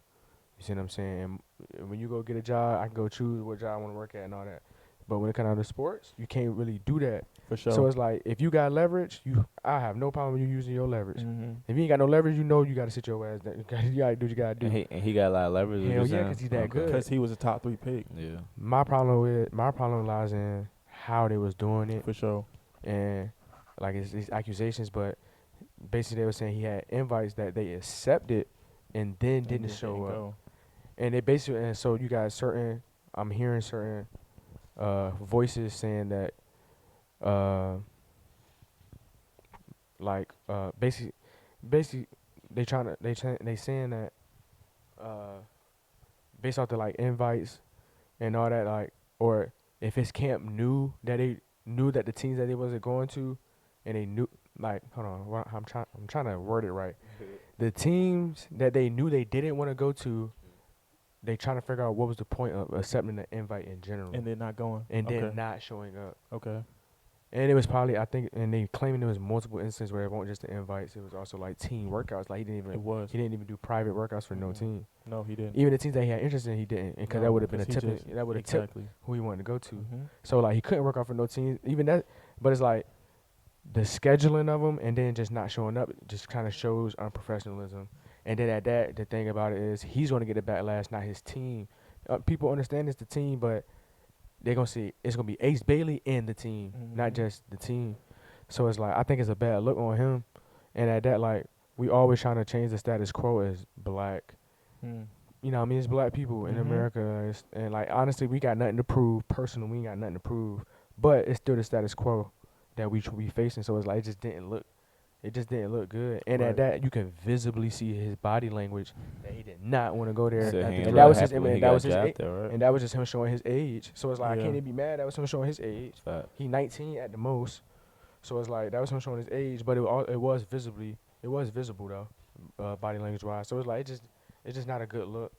You see what I'm saying? And when you go get a job, I can go choose what job I want to work at and all that. But when it comes down to sports, you can't really do that. For sure. So it's like if you got leverage, I have no problem with you using your leverage. Mm-hmm. If you ain't got no leverage, you got to sit your ass down. You got to do what you got to do. And he got a lot of leverage. Hell yeah, 'cause he's that good. Because he was a top 3 pick. Yeah. My problem lies in how they was doing it For sure. and like it's these accusations, but basically they were saying he had invites that they accepted and then didn't show up. Go. And they basically, and so you got I'm hearing certain voices saying that like basically they saying that based off the like invites and all that, like, or if his camp knew that the teams that they wasn't going to, and they knew, like, hold on, I'm trying to word it right. The teams that they knew they didn't want to go to, they trying to figure out what was the point of accepting the invite in general, And they're not going. and Okay. then not showing up. Okay. And it was probably, I think, and they claiming there was multiple instances where it wasn't just the invites. It was also like team workouts. Like he It didn't was. even do private workouts for no Mhm. team. No, he didn't. Even the teams that he had interest in, he didn't, because No, that would have been a 'cause he tip. just- That would have tipped exactly. who he wanted to go to. Mhm. So like he couldn't work out for no team. Even that, but it's like the scheduling of them and then just not showing up just kind of shows unprofessionalism. And then at that, the thing about it is he's going to get the backlash, not his team. People understand it's the team, but they're gonna see it's gonna be Ace Bailey and the team, not Mhm. just the team. So it's like I think it's a bad look on him. And at that, like, we always trying to change the status quo as black. Mm. You know what I mean? It's black people in Mhm. America. And, like, honestly, we got nothing to prove. Personally, we ain't got nothing to prove. But it's still the status quo that we facing. So it's like, it just didn't look good. And Right. at that, you can visibly see his body language that he did not want to go there. Said he ain't And really that was happy his when he that got was his drafted, right? and that was just him showing his age. So it's like, I Yeah. can't even be mad. That was him showing his age. Fact. He 19 at the most. So it's like, that was him showing his age, but it was visible though, body language wise. So it's like, it's just not a good look,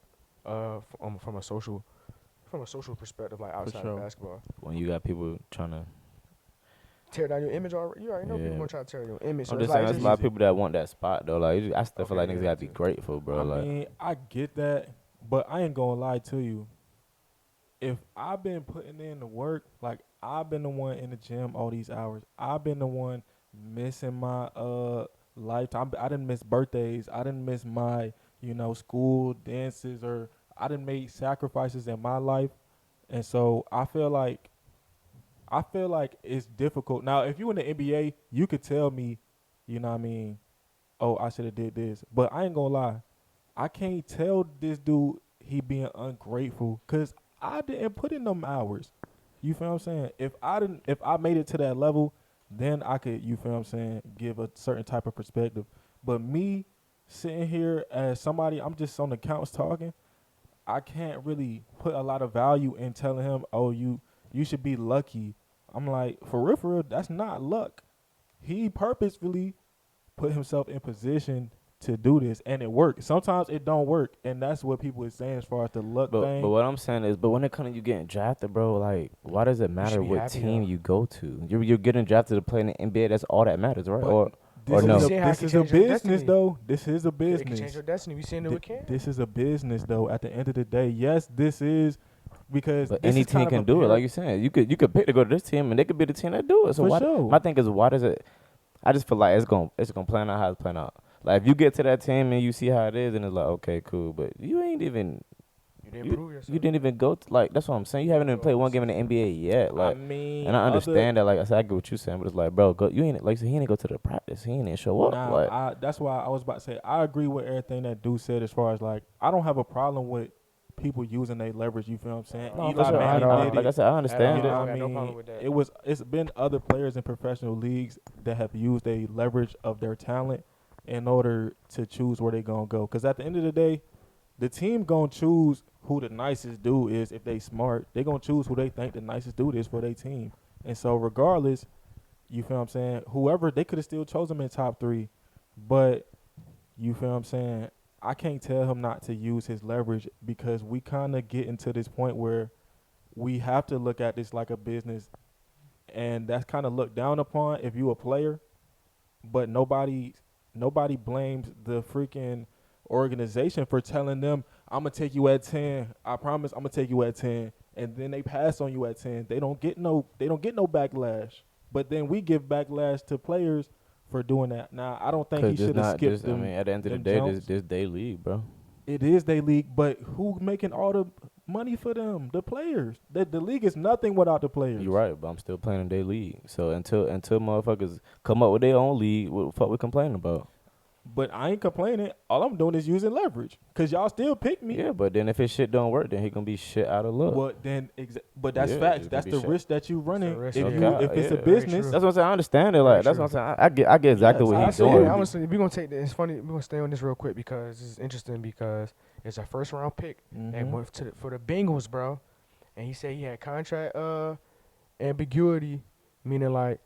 from a social perspective, like outside sure. of basketball. When you got people trying to, Tear down your image already. You already know people Yeah. gonna try to tear your image. So I'm it's just like, saying, there's it's a lot of easy. people that want that spot though. Like, I still feel Okay, like niggas yeah, gotta be too. grateful, bro. I Like, mean, I get that, but I ain't gonna lie to you. If I've been putting in the work, like I've been the one in the gym all these hours. I've been the one missing my lifetime. I didn't miss birthdays. I didn't miss my school dances, or I didn't make sacrifices in my life, and so I feel like it's difficult. Now, if you in the NBA, you could tell me, you know what I mean, oh, I should have did this. But I ain't gonna lie. I can't tell this dude he being ungrateful because I didn't put in them hours. You feel what I'm saying? If I made it to that level, then I could, you feel what I'm saying, give a certain type of perspective. But me sitting here as somebody, I'm just on the couch talking, I can't really put a lot of value in telling him, oh, you should be lucky. I'm like, for real, that's not luck. He purposefully put himself in position to do this, and it worked. Sometimes it don't work, and that's what people is saying as far as the luck but thing. what I'm saying is, but when it comes to you getting drafted, bro, like, why does it matter be what happy, team though. you go to? You're getting drafted to play in the NBA. That's all that matters, right? But Or this no? is See how it this can is a change your business, destiny. though. This is a It can business. change your destiny. We seen it with Cam. This is a business, though. At the end of the day, yes, this is because But this any is kind team of can a do it, parent- like you're saying. You could pick to go to this team, and they could be the team that do it. So For why? sure. My thing is, why does it? I just feel like it's gonna plan out how it's playing out. Like, if you get to that team and you see how it is, and it's like, okay, cool, but you ain't even. You didn't prove yourself. You didn't even go to, like, that's what I'm saying. You haven't even played one game in the NBA yet. Like, I mean, and I understand that. Like I said, I get what you're saying, but it's like, bro, you ain't, like you said, he ain't go to the practice. He ain't even show up. Nah, Like, that's why I was about to say I agree with everything that dude said as far as, like, I don't have a problem with people using their leverage. You feel what I'm saying? no, Eli for sure. Manning did Like it. I said, I understand You know it. what I I got no mean? problem with that. It's been other players in professional leagues that have used their leverage of their talent in order to choose where they gonna go. Because at the end of the day, the team gonna choose who the nicest dude is. If they smart, they gonna choose who they think the nicest dude is for their team. And so regardless, you feel what I'm saying, whoever, they could have still chosen him in top 3, but you feel what I'm saying, I can't tell him not to use his leverage, because we kind of get into this point where we have to look at this like a business, and that's kind of looked down upon if you a player, but nobody blames the freaking organization for telling them, I'm gonna take you at 10. I promise I'm gonna take you at 10, and then they pass on you at 10. They don't get no backlash, but then we give backlash to players for doing that. Now, I don't think he should have skipped them. I mean, at the end of the them day, jumps. this day league, bro. It is their league, but who making all the money for them? The players. The league is nothing without the players. You're right, but I'm still playing in their league. So until motherfuckers come up with their own league, what the fuck we complaining about? But I ain't complaining. All I'm doing is using leverage because y'all still pick me. Yeah, but then if his shit don't work, then he gonna be shit out of luck. Well, then, but that's Yeah, facts. he's gonna That's be the shit. risk that you running. risk, If yeah. if it's a Yeah. Very business, true. That's what I'm saying. I understand it. Very Like that's true. what I'm saying. I get exactly Yes, what he's absolutely. doing. Yeah, honestly, we're gonna take this. It's funny. We're gonna stay on this real quick because this is interesting because it's a first round pick and Mhm. went for the Bengals, bro. And he said he had contract ambiguity, meaning like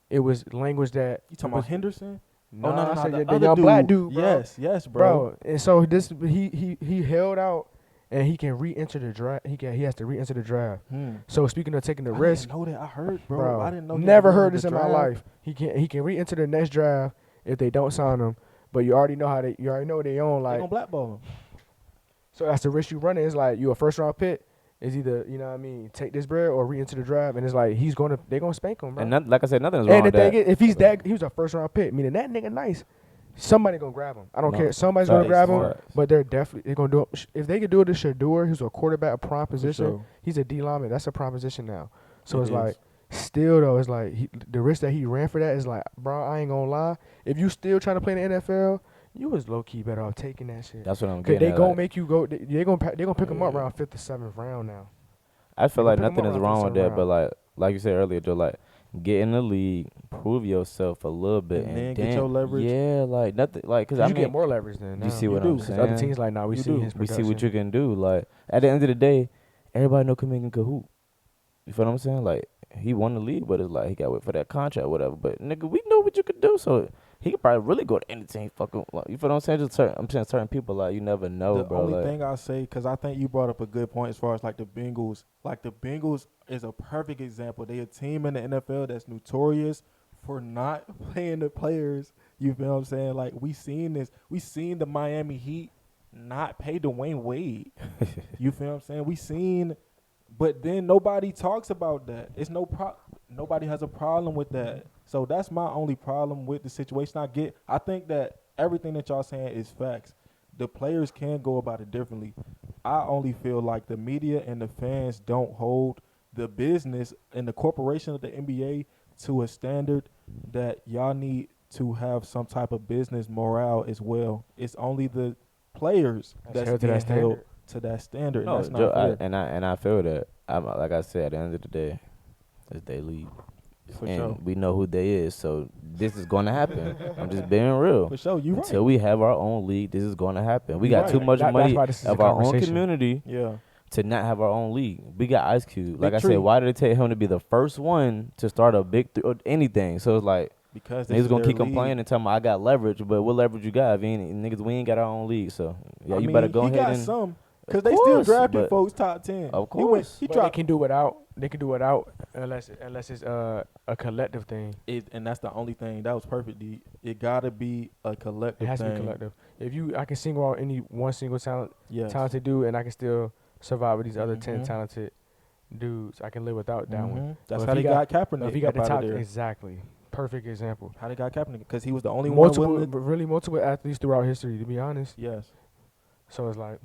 it was language that you talking was, about Henderson? No, no, I said the the other young dude. black dude, bro. Yes, bro. And so this he held out and he can re-enter the draft. He has to re-enter the draft. So speaking of taking the I risk, didn't know that. I heard, bro. bro, I didn't know. He never had to heard re-enter this the in my draft. life. He can re-enter the next draft if they don't sign him. But you already know you already know what they own. They Like, gonna blackball him. so that's the risk you running. It's like you a first round pick. Is either, you know what I mean, take this bread or re-enter the draft, and it's like they're gonna spank him, bro. And like I said, nothing's wrong And the with thing that. is, if he was a first round pick, meaning that nigga nice, somebody gonna grab him. I don't No, care. Somebody's facts, gonna grab him, facts. but they're gonna do it. If they could do it to Shador, who's a quarterback, a prime position, sure. he's a D lineman. That's a prime position now. So It it's is. like, still though, it's like the risk that he ran for that is like, bro, I ain't gonna lie. If you still trying to play in the NFL, you was low key better off taking that shit. That's what I'm Cause getting they at. gonna Like, make you go. They gonna pick him up Yeah. around 5th or 7th round now. I feel They like gonna pick him nothing up is around wrong with 5th, that, 7th but like you said earlier, Joe, like get in the league, prove yourself a little bit, And and then get your leverage. Yeah, like nothing, like because 'Cause I you mean, get more leverage than now. you see You what do. I'm 'Cause saying? Other teams like, nah, we You see do. his we production. see what you can do. Like at the end of the day, everybody know Kaminga and Kahoot. You feel what I'm saying? Like he won the league, but it's like he got to wait for that contract, or whatever. But nigga, we know what you could do, so he could probably really go to any team. Fucking, like, you feel what I'm saying? I'm saying certain people, like you never know, The bro. only Like, thing I say, because I think you brought up a good point as far as like the Bengals. Like the Bengals is a perfect example. They a team in the NFL that's notorious for not paying the players. You feel what I'm saying? Like we seen this. We seen the Miami Heat not pay Dwayne Wade. You feel what I'm saying? We seen, but then nobody talks about that. It's nobody has a problem with that. So that's my only problem with the situation. I think that everything that y'all saying is facts. The players can go about it differently. I only feel like the media and the fans don't hold the business and the corporation of the NBA to a standard that y'all need to have some type of business morale as well. It's only the players that's held to that being held standard. to that standard. no, That's not Joe, fair. and I feel that. Like I said, at the end of the day, it's their league. For And sure. we know who they is, so this is gonna happen. I'm just being real. For sure, you right. Until we have our own league, this is gonna happen. We You got right. too much That's money why this is a of our own conversation. community Yeah. to not have our own league. We got Ice Cube. Like Big I tree. said, why did it take him to be the first one to start a big or anything? So it's like Because this niggas is gonna their keep league. complaining and telling me I got leverage, but what leverage you got? If you ain't, niggas, we ain't got our own league. So yeah, I you mean, better go he ahead got and some because Of they still course, drafted but- folks top 10. Of He went. course. He But dropped. they can do without. They can do without unless it's a collective thing. And that's the only thing that was perfect. It gotta be a It collective has to thing. be collective. I can single out any one single Yes. talented dude, and I can still survive with these other 10 Mhm. talented dudes. I can live without that one. Mhm. That's But how if they he got But Kaepernick if he got the up top, out of there. exactly, perfect example. How they got Kaepernick because he was the only Multiple, one willing. but really multiple athletes throughout history, to be honest. Yes. So it's like,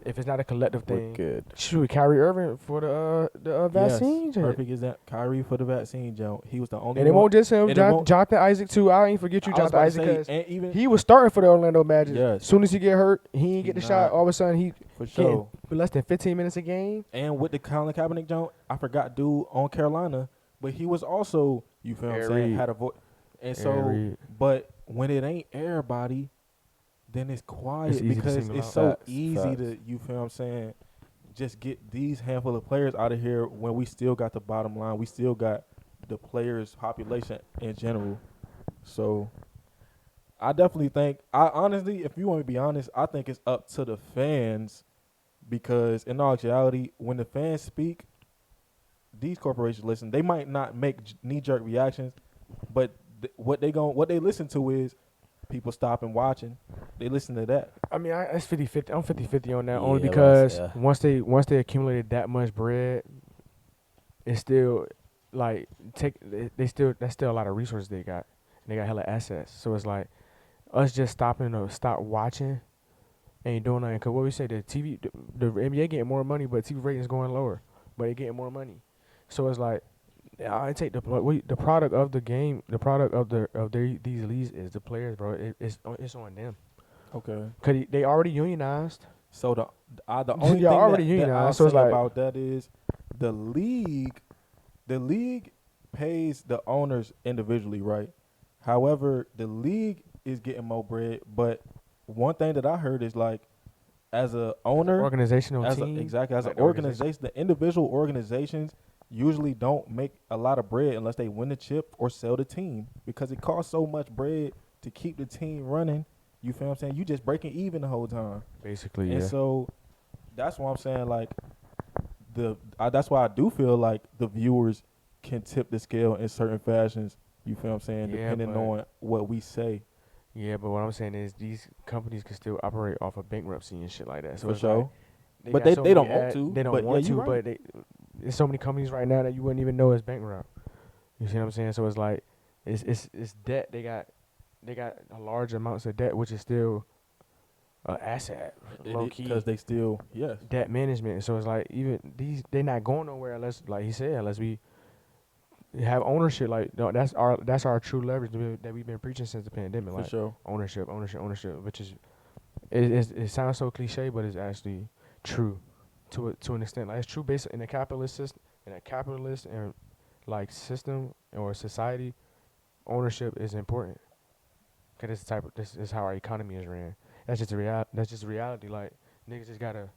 if it's not a collective we're thing, good. shoot, Kyrie Irving for the vaccine. Yes. shit. Perfect is that Kyrie for the vaccine jump. He was the only And it one. won't just him. And it won't- Jonathan Isaac too. I ain't forget you, I was Jonathan about to Isaac, say, because and even he was starting for the Orlando Magic. Yes. As soon as he get hurt, he ain't get the He shot. not. All of a sudden, he for getting sure. less than 15 minutes a game. And with the Colin Kaepernick jump, I forgot dude on Carolina, but he was also, you feel what I'm Aaron saying, Reed. had a voice. And Aaron so, Reed. but when it ain't everybody, then it's quiet It's easy to because single it's out. so Facts, easy facts. to, you feel what I'm saying, just get these handful of players out of here when we still got the bottom line. We still got the players' population in general. So I definitely think, I honestly, if you want me to be honest, I think it's up to the fans because in all actuality, when the fans speak, these corporations listen. They might not make knee-jerk reactions, but what they listen to is people stopping watching. They listen to that. I mean, it's 50-50. I'm 50-50 on that, Yeah, only well, because yeah. once they accumulated that much bread, it's still like that's still a lot of resources they got. And they got hella assets. So it's like us just stop watching ain't doing nothing. Cause what we say, the NBA getting more money, but TV ratings going lower, but they getting more money. So it's like Yeah, I take the product of the game, the product of these leagues is the players, bro. It's on them. Okay. Cause they already unionized. So the only Y'all thing already that I'll unionized, so say it's like about that is the league pays the owners individually, right? However, the league is getting more bread, but one thing that I heard is like as a owner, organizational as team. exactly as like an organization, the individual organizations usually don't make a lot of bread unless they win the chip or sell the team because it costs so much bread to keep the team running. You feel what I'm saying? You just breaking even the whole time. Basically, And yeah. so that's why I'm saying like that's why I do feel like the viewers can tip the scale in certain fashions. You feel what I'm saying? Yeah, Depending but- on what we say. Yeah, but what I'm saying is these companies can still operate off of bankruptcy and shit like that. So For it's sure. like But got so they don't many want to, They don't but want yeah, to, you right. but there's so many companies right now that you wouldn't even know is bankrupt. You see what I'm saying? So it's like it's debt. They got large amounts of debt, which is still an asset, low key. Because they still yes. Debt management. So it's like even they're not going nowhere unless, like he said, unless we have ownership. Like no, that's our true leverage that we've been preaching since the pandemic. For Like sure. ownership, which is it sounds so cliche, but it's actually true to an extent. Like it's true based in a capitalist system, and like system or society. Ownership is important because this is how our economy is ran. That's just a reality. Like niggas just gotta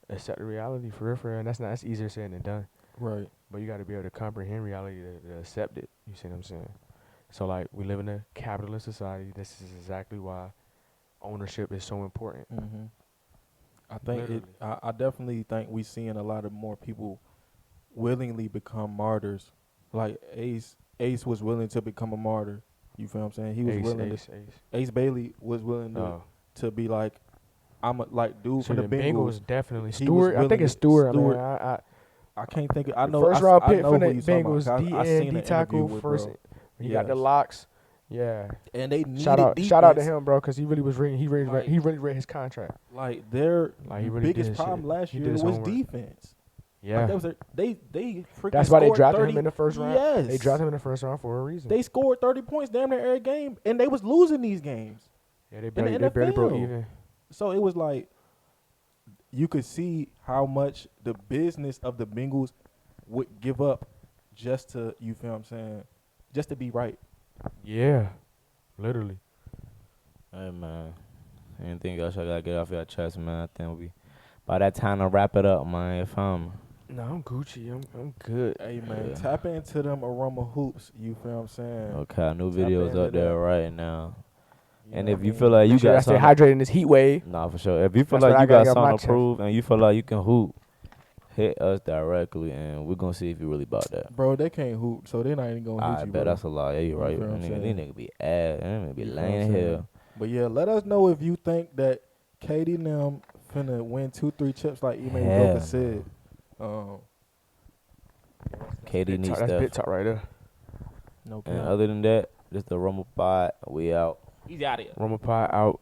accept the reality for real, and that's easier said than done. Right. But you gotta be able to comprehend reality to accept it. You see what I'm saying? So like we live in a capitalist society. This is exactly why ownership is so important. Mm-hmm. I think Literally. I definitely think we seeing a lot of more people willingly become martyrs. Like Ace was willing to become a martyr. You feel what I'm saying? He was willing to. Ace Bailey was willing to be like, I'm a like dude So from the Bengals. definitely He was Stewart. I think willing it's to- Stewart. Stewart. Man. I can't think of. I The know. first round I pick know from who the you talking about. Bengals. 'Cause I seen an interview tackle with first. bro. He got the Yes. locks. Yeah. And they needed Shout out defense. to him, bro, because he really was reading. He really read his contract. Like their Like he really biggest did problem shit. last He year did his was homework. defense. Yeah. Like that was they freaking. That's why they scored drafted 30, him in the first round. Yes, They drafted him in the first round for a reason. They scored 30 points damn near every game, and they was losing these games. Yeah, they the barely broke NFL. even. So it was like you could see how much the business of the Bengals would give up just to, you feel what I'm saying, just to be right. Yeah, literally. Hey man, anything else I gotta get off your chest, man? I think we by that time to wrap it up, man. If No, I'm Gucci. I'm good. Hey man, Yeah. tap into them AROMA hoops. You feel what I'm saying? okay, new Tap videos into up there that. right now. You And know if what I you mean? feel like you Make sure I got stay something, hydrated in this heat wave. nah, for sure. If you feel That's what like I you gotta got get off my something chest. to prove and you feel like you can hoop, hit us directly, and we're gonna see if you really about that. Bro, they can't hoop, so they're not even gonna hit I you. bet bro. that's a lie. Yeah, you You right. feel what I'm These saying? niggas be ass. They niggas be You feel what laying I'm saying? here. But yeah, let us know if you think that Katie and them finna win 2-3 chips like Ime Hell Udoka said. KD needs That's stuff. bit talk right there. No And cap. other than that, just the Rumble Pod. We out. He's out of here. Roma Pie out.